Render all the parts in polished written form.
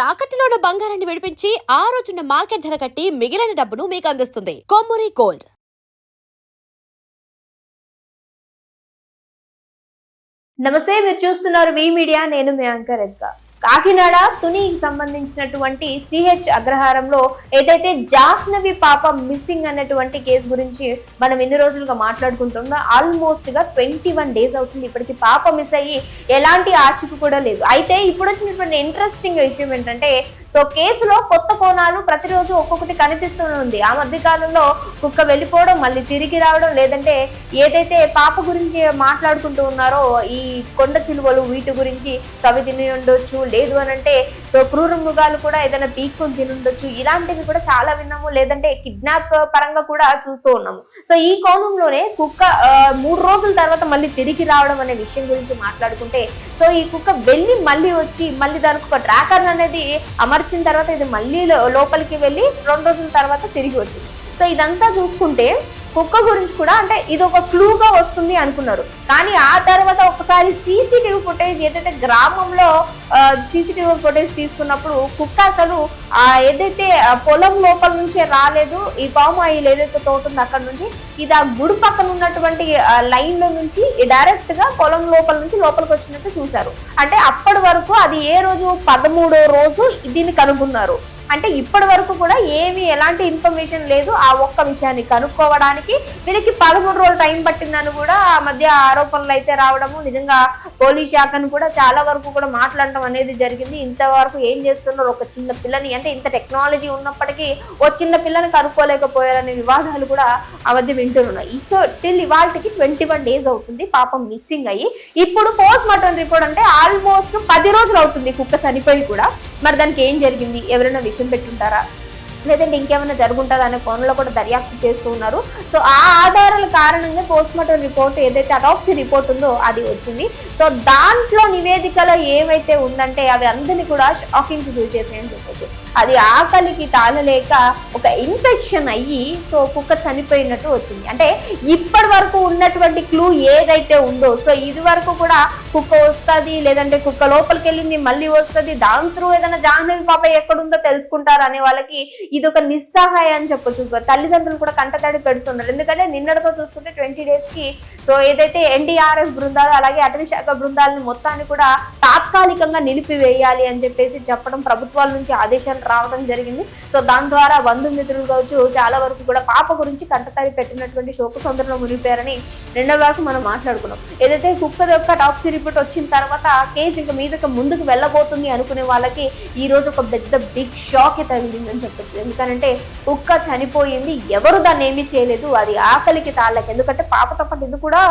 తాకట్టులో ఉన్న బంగారాన్ని విడిపించి ఆ రోజున్న మార్కెట్ ధర కట్టి మిగిలిన డబ్బును మీకు అందిస్తుంది కొమ్మూరి గోల్డ్. నమస్తే, మీరు చూస్తున్నారు వి మీడియా. నేను మీ యాంకర్ ఎక్క. కాకినాడ తునికి సంబంధించినటువంటి సిహెచ్ అగ్రహారంలో ఏదైతే జాహ్నవి పాప మిస్సింగ్ అన్నటువంటి కేసు గురించి మనం ఎన్ని రోజులుగా మాట్లాడుకుంటున్నా ఆల్మోస్ట్ గా 21 days అవుతుంది. ఇప్పటికి పాప మిస్ అయ్యి ఎలాంటి ఆచూకీ కూడా లేదు. అయితే ఇప్పుడు వచ్చినటువంటి ఇంట్రెస్టింగ్ విషయం ఏంటంటే, సో కేసులో కొత్త కోణాలు ప్రతిరోజు ఒక్కొక్కటి కనిపిస్తూనే ఉంది. ఆ మధ్య కాలంలో కుక్క వెళ్ళిపోవడం, మళ్ళీ తిరిగి రావడం, లేదంటే ఏదైతే పాప గురించి మాట్లాడుకుంటూ ఉన్నారో ఈ కొండ చిలువలు వీటి గురించి సవి తిని ఉండొచ్చు, లేదు అని అంటే సో క్రూర మృగాలు కూడా ఏదైనా పీక్కొని తినుండొచ్చు, ఇలాంటివి కూడా చాలా విన్నాము. లేదంటే కిడ్నాప్ పరంగా కూడా చూస్తూ ఉన్నాము. సో ఈ కోణంలోనే కుక్క 3 రోజుల తర్వాత మళ్ళీ తిరిగి రావడం అనే విషయం గురించి మాట్లాడుకుంటే, సో ఈ కుక్క వెళ్ళి మళ్ళీ వచ్చి మళ్ళీ దానికి ఒక ట్రాకర్ అనేది అమర్చిన తర్వాత ఇది మళ్ళీ లోపలికి వెళ్ళి 2 రోజుల తర్వాత తిరిగి వచ్చింది. సో ఇదంతా చూసుకుంటే కుక్క గురించి కూడా అంటే ఇది ఒక క్లూగా వస్తుంది అనుకున్నారు. కానీ ఆ తర్వాత ఒకసారి సీసీటీవీ ఫుటేజ్ ఏదైతే గ్రామంలో సీసీటీవీ ఫుటేజ్ తీసుకున్నప్పుడు కుక్క అసలు ఏదైతే పొలం లోపల నుంచే రాలేదు, ఈ పాము ఆయిల్ ఏదైతే తోట ఉందో అక్కడ నుంచి ఇది ఆ గుడి పక్కన ఉన్నటువంటి లైన్ లో నుంచి డైరెక్ట్ గా పొలం లోపల నుంచి లోపలికి వచ్చినట్టు చూశారు. అంటే అప్పటి వరకు అది ఏ రోజు 13వ రోజు దీన్ని కనుగొన్నారు. అంటే ఇప్పటి వరకు కూడా ఏమి ఎలాంటి ఇన్ఫర్మేషన్ లేదు. ఆ ఒక్క విషయాన్ని కనుక్కోవడానికి వీళ్ళకి 13 రోజులు టైం పట్టిందని కూడా ఆ మధ్య ఆరోపణలు అయితే రావడము, నిజంగా పోలీస్ శాఖను కూడా చాలా వరకు కూడా మాట్లాడటం అనేది జరిగింది. ఇంతవరకు ఏం చేస్తున్నారు, ఒక చిన్న పిల్లని అంటే ఇంత టెక్నాలజీ ఉన్నప్పటికీ ఓ చిన్న పిల్లని కనుక్కోలేకపోయారనే వివాదాలు కూడా ఆ మధ్య వింటున్నాయి. సో టిల్ ఇవాళకి 21 days అవుతుంది పాపం మిస్సింగ్ అయ్యి. ఇప్పుడు పోస్ట్ మార్టం రిపోర్ట్ అంటే ఆల్మోస్ట్ 10 రోజులు అవుతుంది కుక్క చనిపోయి కూడా. మరి దానికి ఏం జరిగింది, ఎవరైనా విషయం పెట్టుంటారా, లేదంటే ఇంకేమైనా జరుగుంటుందా అనే కోణంలో కూడా దర్యాప్తు చేస్తూ ఉన్నారు. సో ఆ ఆధారాల కారణంగా పోస్ట్ మార్టం రిపోర్ట్ ఏదైతే అటాప్సీ రిపోర్ట్ ఉందో అది వచ్చింది. సో దాంట్లో నివేదికలో ఏమైతే ఉందంటే అవి అందరినీ కూడా షాకింగ్ కు గురి చేసాయని చెప్పొచ్చు. అది ఆకలికి తాళలేక ఒక ఇన్ఫెక్షన్ అయ్యి సో కుక్క చనిపోయినట్టు వచ్చింది. అంటే ఇప్పటి వరకు ఉన్నటువంటి క్లూ ఏదైతే ఉందో, సో ఇది వరకు కూడా కుక్క వస్తుంది, లేదంటే కుక్క లోపలికి వెళ్ళింది మళ్ళీ వస్తుంది, దాని త్రూ ఏదైనా జాహ్నవి పాప ఎక్కడుందో తెలుసుకుంటారు అనే వాళ్ళకి ఇది ఒక నిస్సహాయ అని చెప్పొచ్చు. తల్లిదండ్రులు కూడా కంటతడి పెడుతున్నారు. ఎందుకంటే నిన్నటితో చూసుకుంటే 20 days కి సో ఏదైతే ఎన్డీఆర్ఎఫ్ బృందాలు అలాగే అటవీ శాఖ బృందాలను మొత్తాన్ని కూడా తాత్కాలికంగా నిలిపివేయాలి అని చెప్పేసి చెప్పడం, ప్రభుత్వాల నుంచి ఆదేశాలు రావడం జరిగింది. సో దాని ద్వారా బంధుమిత్రులు కావచ్చు చాలా వరకు కూడా పాప గురించి కంటతడి పెట్టినటువంటి శోక సముద్రంలో మునిగిపోయారని రెండో వరకు మనం మాట్లాడుకున్నాం. ఏదైతే కుక్క యొక్క టాప్సీ రిపోర్ట్ వచ్చిన తర్వాత కేసు ఇంకా మీదకి ముందుకు వెళ్ళబోతుంది అనుకునే వాళ్ళకి ఈ రోజు ఒక పెద్ద బిగ్ షాక్ తగిలిందని చెప్పొచ్చు. ఎందుకంటే కుక్క చనిపోయింది, ఎవరు దాన్ని ఏమీ చేయలేదు, అది ఆకలికి తాళ్ళకి. ఎందుకంటే పాపతో పాటు ఇది కూడా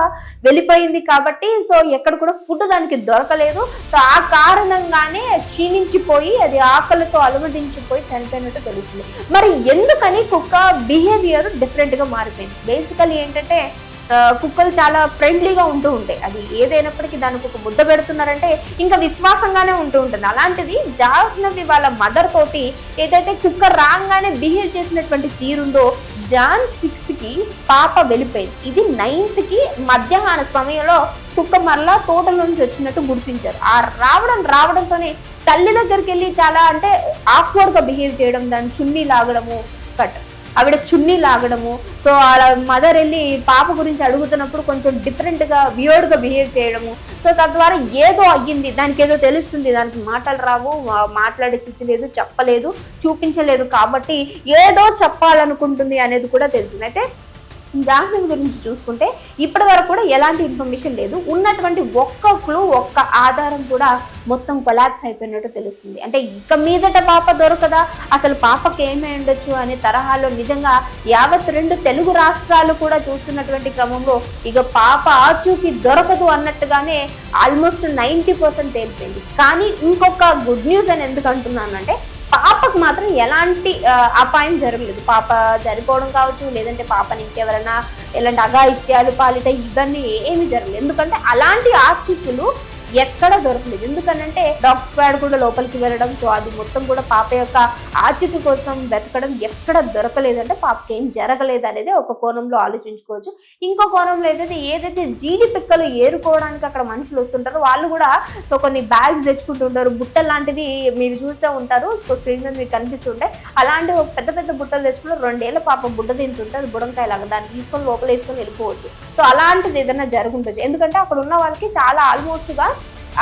వెళ్ళిపోయింది కాబట్టి సో ఎక్కడ కూడా ఫుడ్ దానికి దొరకలేదు. సో ఆ కారణంగానే క్షీణించిపోయి అది ఆకలితో అలమటించిపోయి చనిపోయినట్టు తెలుస్తుంది. మరి ఎందుకని కుక్క బిహేవియర్ డిఫరెంట్ గా మారిపోయింది? బేసికలీ ఏంటంటే కుక్కలు చాలా ఫ్రెండ్లీగా ఉంటూ ఉంటాయి. అది ఏదైనప్పటికీ దానికి ఒక ముద్ద పెడుతున్నారంటే ఇంకా విశ్వాసంగానే ఉంటూ ఉంటుంది. అలాంటిది జాహ్నవి వాళ్ళ మదర్ తోటి ఏదైతే కుక్క రాగానే బిహేవ్ చేసినటువంటి తీరుందో, Jan 6th కి పాప వెళ్ళిపోయింది. ఇది 9th కి మధ్యాహ్న సమయంలో కుక్క మరలా తోటల నుంచి వచ్చినట్టు గుర్తించారు. ఆ రావడంతోనే తల్లి దగ్గరికి వెళ్ళి చాలా అంటే ఆక్వర్డ్ గా బిహేవ్ చేయడం, దాని చున్నీ లాగడము, ఆవిడ చున్నీ లాగడము. సో అలా మదర్ వెళ్ళి పాప గురించి అడుగుతున్నప్పుడు కొంచెం డిఫరెంట్ గా వియర్డ్ గా బిహేవ్ చేయడము. సో తద్వారా ఏదో అయ్యింది, దానికి ఏదో తెలుస్తుంది, దానికి మాటలు రావు, మాట్లాడే స్థితి లేదు, చెప్పలేదు, చూపించలేదు, కాబట్టి ఏదో చెప్పాలనుకుంటుంది అనేది కూడా తెలిసింది. అయితే జాహ్నవి గురించి చూసుకుంటే ఇప్పటి వరకు కూడా ఎలాంటి ఇన్ఫర్మేషన్ లేదు. ఉన్నటువంటి ఒక్క క్లూ, ఒక్క ఆధారం కూడా మొత్తం కొలాప్స్ అయిపోయినట్టు తెలుస్తుంది. అంటే ఇక మీదట పాప దొరకదా, అసలు పాపకి ఏమై ఉండొచ్చు అనే తరహాలో నిజంగా యావత్ 2 తెలుగు రాష్ట్రాలు కూడా చూస్తున్నటువంటి క్రమంలో ఇక పాప ఆచూకీ దొరకదు అన్నట్టుగానే ఆల్మోస్ట్ 90% తేలిపోయింది. కానీ ఇంకొక గుడ్ న్యూస్ అని ఎందుకు అంటున్నానంటే పాపకు మాత్రం ఎలాంటి అపాయం జరగలేదు. పాప చనిపోవడం కావచ్చు, లేదంటే పాపని ఇంకెవరైనా ఎలాంటి అఘాయిత్యాలు పాలిట ఇవన్నీ ఏమి జరగలేదు. ఎందుకంటే అలాంటి ఆచూకీలు ఎక్కడ దొరకలేదు. ఎందుకనంటే డాగ్ స్క్వాడ్ కూడా లోపలికి వెళ్ళడం, సో అది మొత్తం కూడా పాప యొక్క ఆచూకీ కోసం వెతకడం, ఎక్కడ దొరకలేదంటే పాపకి ఏం జరగలేదు అనేది ఒక కోణంలో ఆలోచించుకోవచ్చు. ఇంకో కోణంలో ఏదైతే జీడి పిక్కలు ఏరుకోవడానికి అక్కడ మనుషులు వస్తుంటారో వాళ్ళు కూడా సో కొన్ని బ్యాగ్స్ తెచ్చుకుంటుంటారు, బుట్టలు లాంటివి మీరు చూస్తూ ఉంటారు, సో స్క్రీన్ మీద మీకు కనిపిస్తుంటాయి. అలాంటి ఒక పెద్ద పెద్ద బుట్టలు తెచ్చుకుని 2 ఏళ్ల పాప బుడ్డ తింటుంటే అది బుడంకాయ లాగా దాన్ని తీసుకొని లోపల వేసుకొని వెళ్ళిపోవచ్చు. సో అలాంటిది ఏదైనా జరుగుండొచ్చు. ఎందుకంటే అక్కడ ఉన్న వాళ్ళకి చాలా ఆల్మోస్ట్గా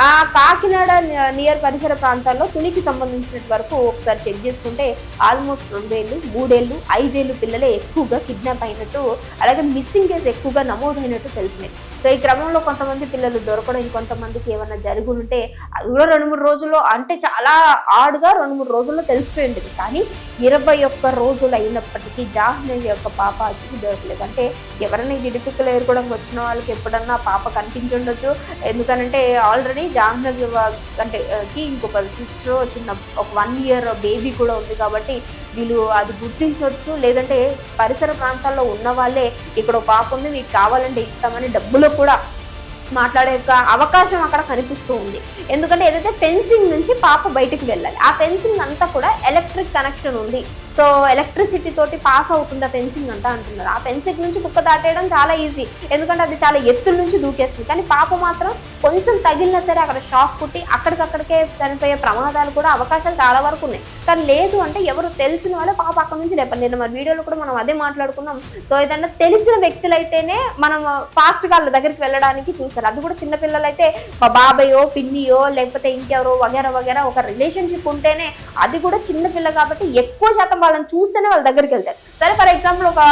ఆ కాకినాడ నియర్ పరిసర ప్రాంతాల్లో తునికి సంబంధించిన వరకు ఒకసారి చెక్ చేసుకుంటే ఆల్మోస్ట్ 2 ఏళ్ళు, 3 ఏళ్ళు, 5 ఏళ్ళు పిల్లలే ఎక్కువగా కిడ్నాప్ అయినట్టు, అలాగే మిస్సింగ్ కేసు ఎక్కువగా నమోదైనట్టు తెలిసినాయి. సో ఈ క్రమంలో కొంతమంది పిల్లలు దొరకడం, ఇంకొంతమందికి ఏమన్నా జరిగి ఉంటే అవి కూడా 2-3 రోజుల్లో, అంటే చాలా ఆడుగా 2-3 రోజుల్లో తెలిసిపోయి ఉంటుంది. కానీ 21 రోజులు అయినప్పటికీ జాహ్నవి యొక్క పాప అసలు దొరకలేదు. అంటే ఎవరైనా జిడిపిక్కలు ఏరుకోవడం వచ్చిన వాళ్ళకి ఎప్పుడన్నా పాప కనిపించుండొచ్చు. ఎందుకనంటే ఆల్రెడీ జాహ్నవి అంటే ఇంకొక సిస్టర్ చిన్న ఒక 1 ఇయర్ బేబీ కూడా ఉంది కాబట్టి వీళ్ళు అది గుర్తించవచ్చు. లేదంటే పరిసర ప్రాంతాల్లో ఉన్న వాళ్ళే ఇక్కడ పాప ఉంది మీకు కావాలంటే ఇస్తామని డబ్బులు కూడా మాట్లాడే అవకాశం అక్కడ కనిపిస్తూ ఉంది. ఎందుకంటే ఏదైతే ఫెన్సింగ్ నుంచి పాప బయటికి వెళ్ళాలి, ఆ ఫెన్సింగ్ అంతా కూడా ఎలక్ట్రిక్ కనెక్షన్ ఉంది. సో ఎలక్ట్రిసిటీ తోటి పాస్ అవుతుంది ఆ ఫెన్సింగ్ అంతా అంటున్నారు. ఆ ఫెన్సింగ్ నుంచి కుక్క దాటేయడం చాలా ఈజీ, ఎందుకంటే అది చాలా ఎత్తుల నుంచి దూకేస్తుంది. కానీ పాప మాత్రం కొంచెం తగిలినా సరే అక్కడ షాక్ పుట్టి అక్కడికక్కడికే చనిపోయే ప్రమాదాలు కూడా అవకాశాలు చాలా వరకు ఉన్నాయి. కానీ లేదు అంటే ఎవరు తెలిసిన వాళ్ళు పాప అక్కడ నుంచి లేపండి. నిన్న మన వీడియోలో కూడా మనం అదే మాట్లాడుకున్నాం. సో ఏదన్నా తెలిసిన వ్యక్తులైతేనే మనం ఫాస్ట్గా వాళ్ళ దగ్గరికి వెళ్ళడానికి చూస్తారు. అది కూడా చిన్నపిల్లలైతే మా బాబాయో పిన్నియో లేకపోతే ఇంకెవరో వగేరా వగేరా ఒక రిలేషన్షిప్ ఉంటేనే, అది కూడా చిన్నపిల్ల కాబట్టి ఎక్కువ శాతం వాళ్ళని చూస్తేనే వాళ్ళ దగ్గరికి వెళ్తారు. సరే ఫర్ ఎగ్జాంపుల్ ఒక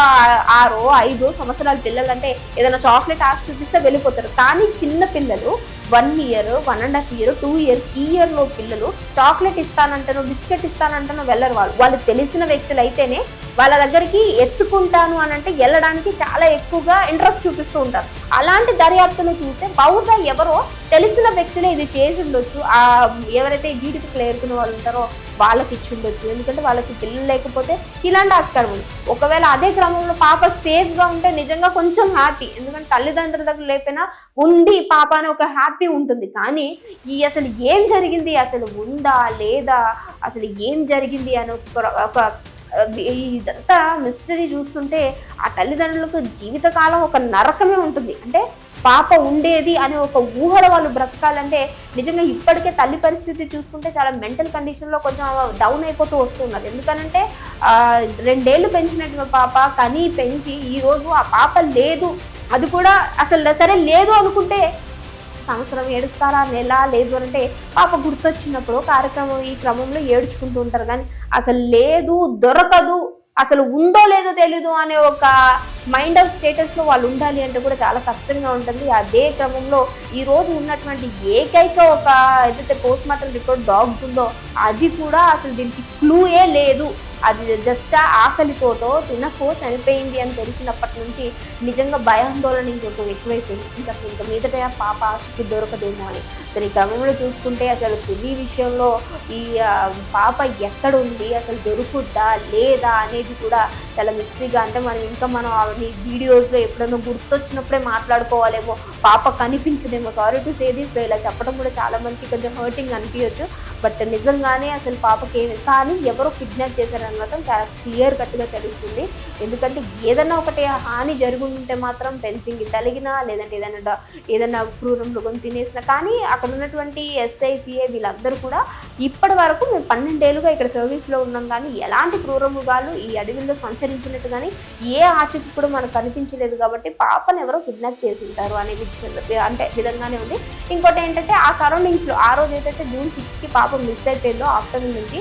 6-5 సంవత్సరాల పిల్లలు అంటే ఏదైనా చాక్లెట్ ఆశ చూపిస్తే వెళ్ళిపోతారు. కానీ చిన్న పిల్లలు 1 ఇయర్, 1.5 ఇయర్, 2 ఇయర్స్, ఈ ఇయర్లో పిల్లలు చాక్లెట్ ఇస్తానంటానో బిస్కెట్ ఇస్తానంటానో వెళ్ళరు. వాళ్ళు తెలిసిన వ్యక్తులు అయితేనే వాళ్ళ దగ్గరికి ఎత్తుకుంటాను అని అంటే వెళ్ళడానికి చాలా ఎక్కువగా ఇంట్రెస్ట్ చూపిస్తూ ఉంటారు. అలాంటి దర్యాప్తును చూస్తే బహుశా ఎవరో తెలిసిన వ్యక్తులే ఇది చేసి ఉండొచ్చు. ఎవరైతే జీడిపిక్కలు ఏరుకునే వాళ్ళు ఉంటారో వాళ్ళకి ఇచ్చి ఉండొచ్చు. ఎందుకంటే వాళ్ళకి పిల్లలు లేకపోతే ఇలాంటి ఆస్కారం ఉంది. ఒకవేళ అదే క్రమంలో పాప సేఫ్గా ఉంటే నిజంగా కొంచెం హ్యాపీ, ఎందుకంటే తల్లిదండ్రుల దగ్గర లేకపోయినా ఉంది పాప అని ఒక హ్యాపీ ఉంటుంది. కానీ అసలు ఏం జరిగింది, అసలు ఉందా లేదా, అసలు ఏం జరిగింది అని ఒక ఇదంతా మిస్టరీ చూస్తుంటే ఆ తల్లిదండ్రులకు జీవితకాలం ఒక నరకమే ఉంటుంది. అంటే పాప ఉండేది అనే ఒక ఊహలో వాళ్ళు బ్రతకాలంటే నిజంగా ఇప్పటికే తల్లి పరిస్థితి చూసుకుంటే చాలా మెంటల్ కండిషన్లో కొంచెం డౌన్ అయిపోతూ వస్తున్నారు. ఎందుకనంటే 2 ఏళ్ళు పెంచినటువంటి పాప కని పెంచి ఈరోజు ఆ పాప లేదు, అది కూడా అసలు సరే లేదు అనుకుంటే సంవత్సరం ఏడుస్తారా, నెల లేదు అంటే పాప గుర్తొచ్చినప్పుడు ఈ క్రమంలో ఏడ్చుకుంటూ ఉంటారు. కానీ అసలు లేదు, దొరకదు, అసలు ఉందో లేదో తెలీదు అనే ఒక మైండ్ ఆఫ్ స్టేటస్లో వాళ్ళు ఉండాలి అంటే కూడా చాలా కష్టంగా ఉంటుంది. అదే క్రమంలో ఈరోజు ఉన్నటువంటి ఏకైక ఒక ఏదైతే పోస్ట్ మార్టం రిపోర్ట్ డాగ్ ఉందో అది కూడా అసలు దీనికి క్లూయే లేదు. అది జస్ట్ ఆకలితోటో తినకో చనిపోయింది అని తెలిసినప్పటి నుంచి నిజంగా భయాందోళన ఇంకొక ఎక్కువైపోయింది. ఇంకా మీదట పాప ఆచూకీ దొరకదేమో అని. అసలు ఈ క్రమంలో చూసుకుంటే అసలు ఈ విషయంలో ఈ పాప ఎక్కడ ఉంది, అసలు దొరుకుద్దా లేదా అనేది కూడా చాలా మిస్టరీగా, అంటే మనం వీడియోస్లో ఎప్పుడైనా గుర్తొచ్చినప్పుడే మాట్లాడుకోవాలేమో, పాప కనిపించదేమో. సారీ టు సే దిస్, ఇలా చెప్పడం కూడా చాలా మందికి కొంచెం హర్టింగ్ అనిపించవచ్చు. బట్ నిజంగానే అసలు పాపకి కానీ ఎవరో కిడ్నాప్ చేశారని మాత్రం చాలా క్లియర్ కట్గా తెలుస్తుంది. ఎందుకంటే ఏదన్నా ఒకటి హాని జరుగుంటే మాత్రం ఫెన్సింగ్ తలిగినా లేదంటే ఏదైనా క్రూర మృగం తినేసినా, కానీ అక్కడ ఉన్నటువంటి SICA వీళ్ళందరూ కూడా ఇప్పటి వరకు మేము 12 ఏళ్ళుగా ఇక్కడ సర్వీస్లో ఉన్నాం కానీ ఎలాంటి క్రూర మృగాలు ఈ అడవిలో సంచరించినట్టు కానీ ఏ ఆచూకీ కూడా మనకు కనిపించలేదు. కాబట్టి పాపను ఎవరో కిడ్నాప్ చేసి ఉంటారు అనే విధంగానే ఉంది. ఇంకోటి ఏంటంటే ఆ సరౌండింగ్స్లో ఆ రోజు ఏదైతే June 6కి పాప మిస్ అయిపోయిందో ఆఫ్టర్నూన్ నుంచి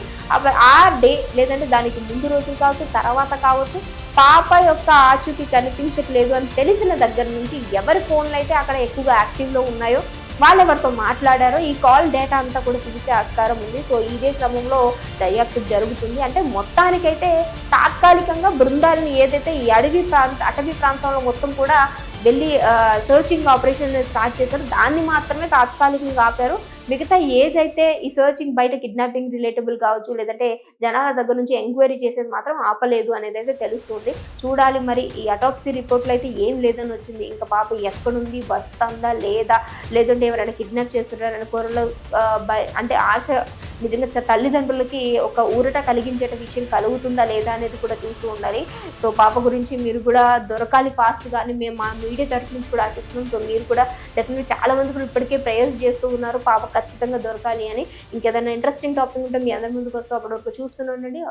ఆ డే లేదంటే దానికి ముందు రోజు కావచ్చు, తర్వాత కావచ్చు, పాప యొక్క ఆచూకీ కనిపించట్లేదు అని తెలిసిన దగ్గర నుంచి ఎవరి ఫోన్లు అయితే అక్కడ ఎక్కువగా యాక్టివ్లో ఉన్నాయో వాళ్ళెవరితో మాట్లాడారో ఈ కాల్ డేటా అంతా కూడా చూసే ఆస్కారం ఉంది. సో ఇదే క్రమంలో దర్యాప్తు జరుగుతుంది. అంటే మొత్తానికైతే తాత్కాలికంగా బృందాలను ఏదైతే ఈ అటవీ ప్రాంతంలో మొత్తం కూడా వెళ్ళి సర్చింగ్ ఆపరేషన్ స్టార్ట్ చేశారు, దాన్ని మాత్రమే తాత్కాలికంగా ఆపారు. మిగతా ఏదైతే ఈ సర్చింగ్ బయట కిడ్నాపింగ్ రిలేటబుల్ కావచ్చు, లేదంటే జనాల దగ్గర నుంచి ఎంక్వైరీ చేసేది మాత్రం ఆపలేదు అనేది అయితే తెలుస్తుంది. చూడాలి మరి ఈ అటాప్సీ రిపోర్ట్లో అయితే ఏం లేదని వచ్చింది. ఇంకా పాప ఎక్కడుంది, వస్తుందా లేదా, లేదంటే ఎవరైనా కిడ్నాప్ చేస్తున్నారని కూరలో అంటే ఆశ నిజంగా తల్లిదండ్రులకి ఒక ఊరట కలిగించేట విషయం కలుగుతుందా లేదా అనేది కూడా చూస్తూ ఉండాలి. సో పాప గురించి మీరు కూడా దొరకాలి ఫాస్ట్ గానీ మేము మా మీడియా తరఫు నుంచి కూడా ఆశిస్తున్నాం. సో మీరు కూడా డెఫినెట్గా చాలా మంది కూడా ఇప్పటికే ప్రేయర్స్ చేస్తూ ఉన్నారు పాప ఖచ్చితంగా దొరకాలి అని. ఇంకేదైనా ఇంట్రెస్టింగ్ టాపిక్ ఉంటే మీ అందరి ముందుకు వస్తూ అప్పటి వరకు చూస్తూనే ఉండండి.